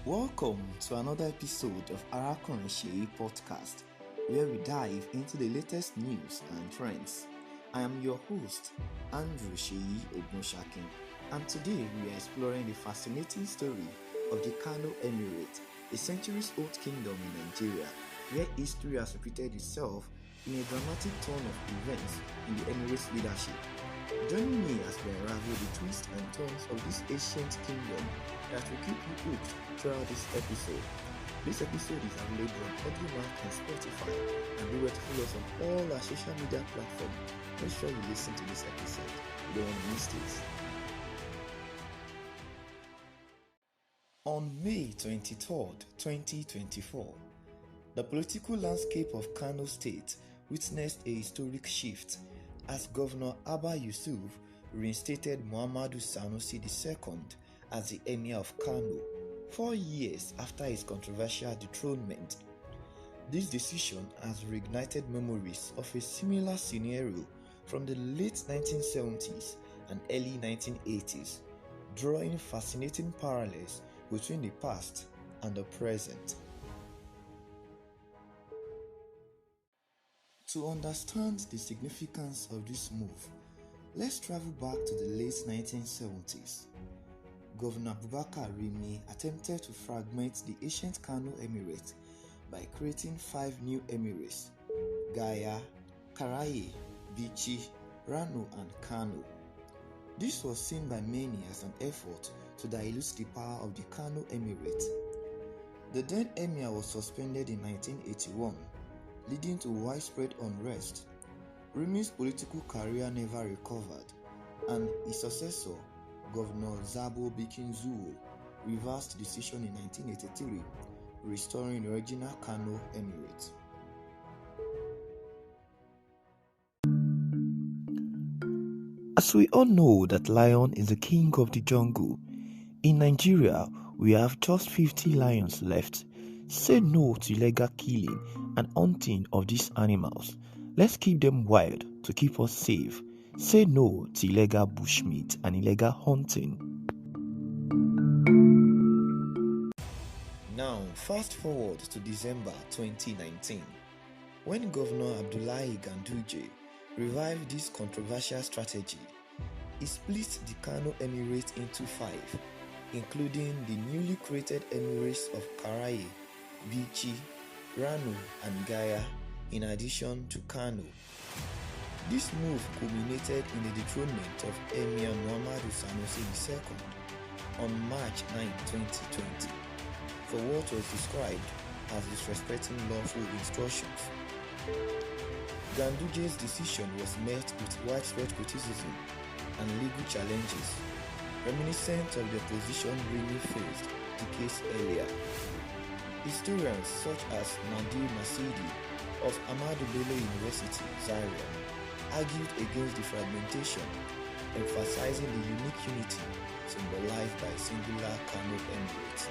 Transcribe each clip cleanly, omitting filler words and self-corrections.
Welcome to another episode of Arakunrin Sheyi podcast, where we dive into the latest news and trends. I am your host, Andrew Sheyi Ogunshakin, and today we are exploring the fascinating story of the Kano Emirate, a centuries-old kingdom in Nigeria, where history has repeated itself in a dramatic turn of events in the Emirates' leadership. Join me as we unravel the twists and turns of this ancient kingdom that will keep you hooked throughout this episode. This episode is available on Audiomack and Spotify, and be ready to follow us on all our social media platforms. Make sure you listen to this episode. You don't want to miss this. On May 23rd, 2024, the political landscape of Kano State witnessed a historic shift as Governor Abba Yusuf reinstated Muhammadu Sanusi II as the Emir of Kano 4 years after his controversial dethronement. This decision has reignited memories of a similar scenario from the late 1970s and early 1980s, drawing fascinating parallels between the past and the present. To understand the significance of this move, let's travel back to the late 1970s. Governor Abubakar Rimi attempted to fragment the ancient Kano Emirate by creating 5 new emirates: Gaya, Karaye, Bichi, Rano and Kano. This was seen by many as an effort to dilute the power of the Kano Emirate. The then emir was suspended in 1981, leading to widespread unrest. Rimi's political career never recovered, and his successor, Governor Zabo Bikinzuo, reversed the decision in 1983, restoring the original Kano Emirate. As we all know that lion is the king of the jungle, in Nigeria we have just 50 lions left. Say no to illegal killing and hunting of these animals. Let's keep them wild to keep us safe. Say no to illegal bushmeat and illegal hunting. Now, fast forward to December 2019, when Governor Abdullahi Ganduje revived this controversial strategy. He split the Kano Emirate into 5, including the newly created emirates of Karaye, Bichi, Rano and Gaya, in addition to Kano. This move culminated in the dethronement of Emir Muhammadu Sanusi II on March 9, 2020, for what was described as disrespecting lawful instructions. Ganduje's decision was met with widespread criticism and legal challenges, reminiscent of the position Rimi faced decades earlier. Historians such as Nadir Nasidi of Ahmadu Bello University, Zaria, argued against the fragmentation, emphasizing the unique unity symbolized by a singular Kano Emirate.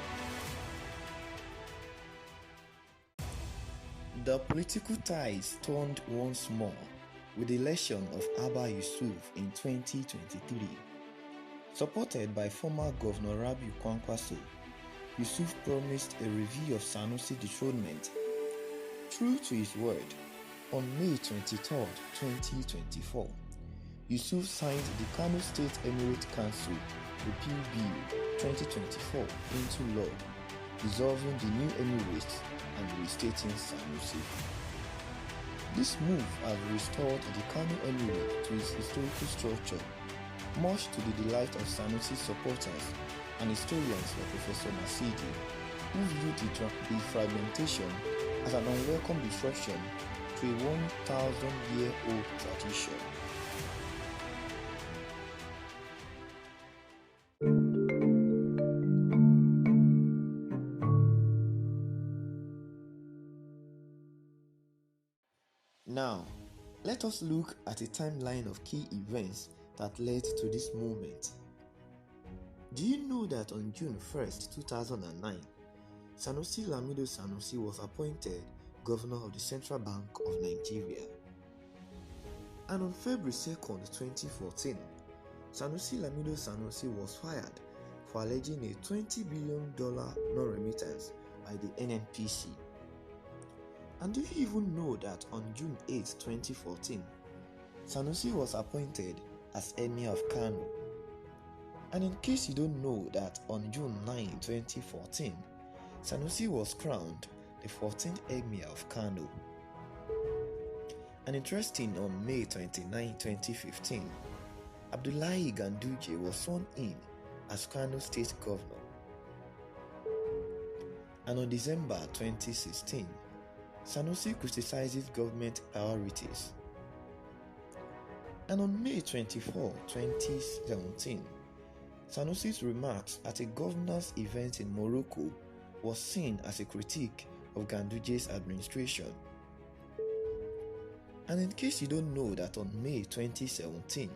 The political ties turned once more with the election of Abba Yusuf in 2023. Supported by former Governor Rabiu Kwankwaso, Yusuf promised a review of Sanusi dethronement. True to his word, on May 23, 2024, Yusuf signed the Kano State Emirate Council Repeal Bill 2024 into law, dissolving the new emirates and restating Sanusi. This move has restored the Kano Emirate to its historical structure, much to the delight of Sanusi's supporters and historians like Professor Nasidi, who viewed the fragmentation as an unwelcome disruption to a 1,000-year-old tradition. Now, let us look at a timeline of key events that led to this moment. Do you know that on June 1st, 2009, Sanusi Lamido Sanusi was appointed Governor of the Central Bank of Nigeria? And on February 2nd, 2014, Sanusi Lamido Sanusi was fired for alleging a $20 billion non-remittance by the NNPC. And do you even know that on June 8, 2014, Sanusi was appointed as Emir of Kano? And in case you don't know that on June 9, 2014, Sanusi was crowned the 14th Emir of Kano. And interesting, on May 29, 2015, Abdullahi Ganduje was sworn in as Kano State Governor. And on December 2016, Sanusi criticizes government priorities. And on May 24, 2017, Sanusi's remarks at a governor's event in Morocco was seen as a critique of Ganduje's administration. And in case you don't know that on May 2017,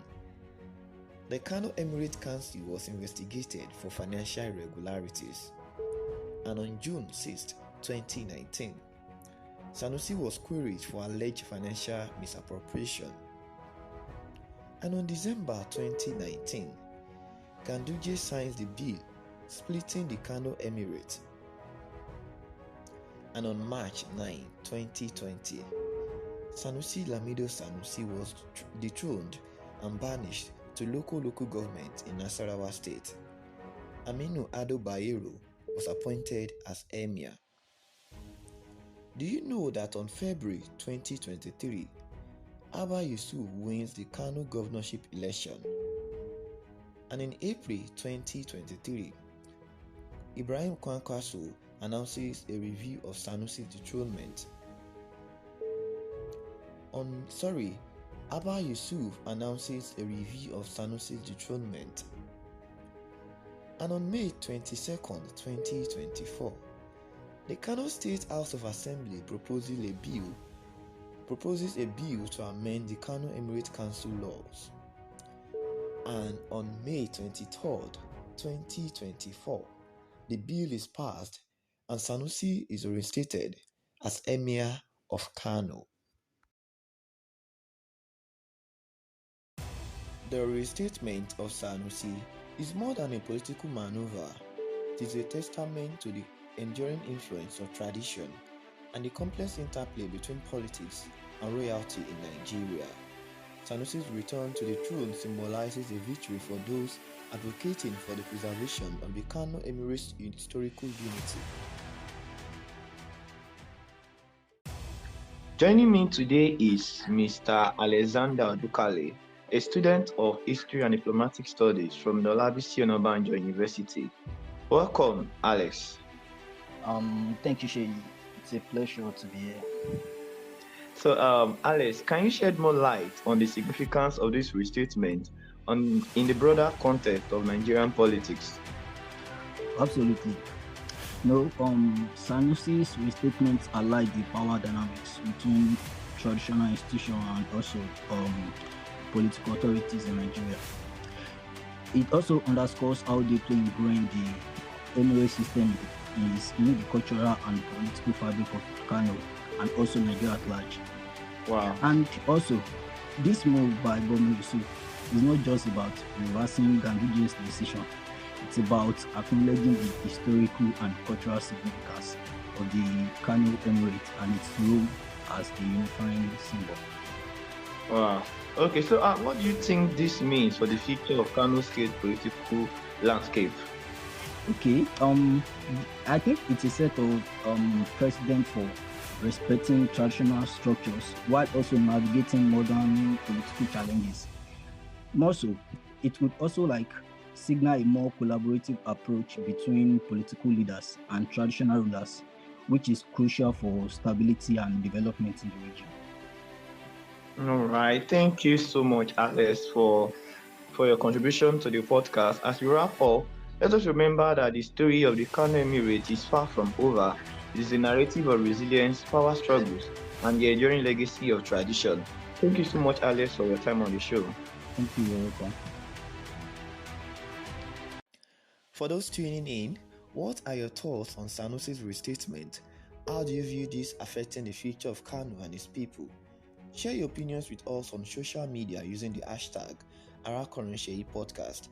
the Kano Emirate Council was investigated for financial irregularities. And on June 6, 2019, Sanusi was queried for alleged financial misappropriation. And on December 2019, Ganduje signs the bill splitting the Kano Emirate. And on March 9, 2020, Sanusi Lamido Sanusi was dethroned and banished to local government in Nasarawa State. Aminu Ado Bayero was appointed as Emir. Do you know that on February 2023, Abba Yusuf wins the Kano governorship election? And in April 2023, Ibrahim Kwankwaso announces a review of Sanusi's dethronement. Abba Yusuf announces a review of Sanusi's dethronement. And on May 22, 2024, the Kano State House of Assembly proposes a bill to amend the Kano Emirate Council laws. And on May 23, 2024, the bill is passed and Sanusi is reinstated as Emir of Kano. The reinstatement of Sanusi is more than a political maneuver. It is a testament to the enduring influence of tradition and the complex interplay between politics and royalty in Nigeria. Sanusi's return to the throne symbolizes a victory for those advocating for the preservation of the Kano Emirate's historical unity. Joining me today is Mr. Alexander Dukale, a student of History and Diplomatic Studies from the Olabisi Onabanjo University. Welcome, Alex. Thank you, Shay. It's a pleasure to be here. So, Alex, can you shed more light on the significance of this restatement in the broader context of Nigerian politics? Absolutely. No, Sanusi's restatements highlight the power dynamics between traditional institutions and also political authorities in Nigeria. It also underscores how deeply ingrained the Emirate system is in the cultural and political fabric of Kano and also Nigeria at large. Wow. And also, this move by Governor Yusuf is not just about reversing Ganduje's decision. It's about acknowledging the historical and cultural significance of the Kano Emirate and its role as a unifying symbol. Wow. Okay, so what do you think this means for the future of Kano State political landscape? Okay, I think it's a set of precedent for respecting traditional structures while also navigating modern political challenges. More so, it would also signal a more collaborative approach between political leaders and traditional rulers, which is crucial for stability and development in the region. All right, thank you so much, Alex, for your contribution to the podcast. As we wrap up, let us remember that the story of the Kano Emirate is far from over. It is a narrative of resilience, power struggles, and the enduring legacy of tradition. Thank you so much, Alex, for your time on the show. Thank you, you're welcome. For those tuning in, what are your thoughts on Sanusi's restatement? How do you view this affecting the future of Kano and his people? Share your opinions with us on social media using the hashtag #AraKorenSheyi Podcast.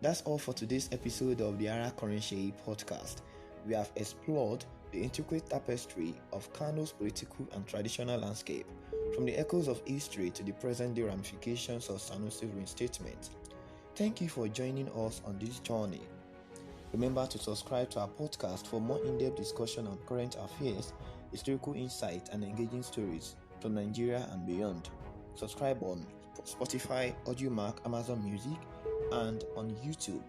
That's all for today's episode of the Ara Korenshei podcast. We have explored the intricate tapestry of Kano's political and traditional landscape, from the echoes of history to the present-day ramifications of Sanusi reinstatement. Thank you for joining us on this journey. Remember to subscribe to our podcast for more in-depth discussion on current affairs, historical insight, and engaging stories from Nigeria and beyond. Subscribe on Spotify, AudioMac, Amazon Music, and on YouTube.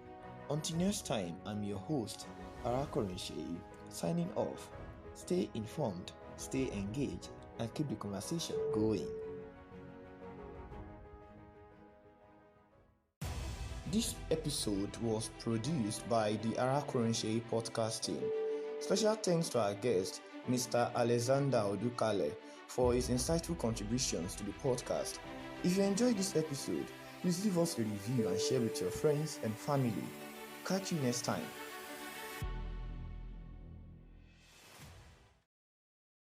Until next time, I'm your host, Ara Korenshei, signing off. Stay informed, stay engaged, and keep the conversation going. This episode was produced by the Ara Korenshei podcast team. Special thanks to our guest, Mr. Alexander Odukale, for his insightful contributions to the podcast. If you enjoyed this episode, please leave us a review and share with your friends and family. Catch you next time.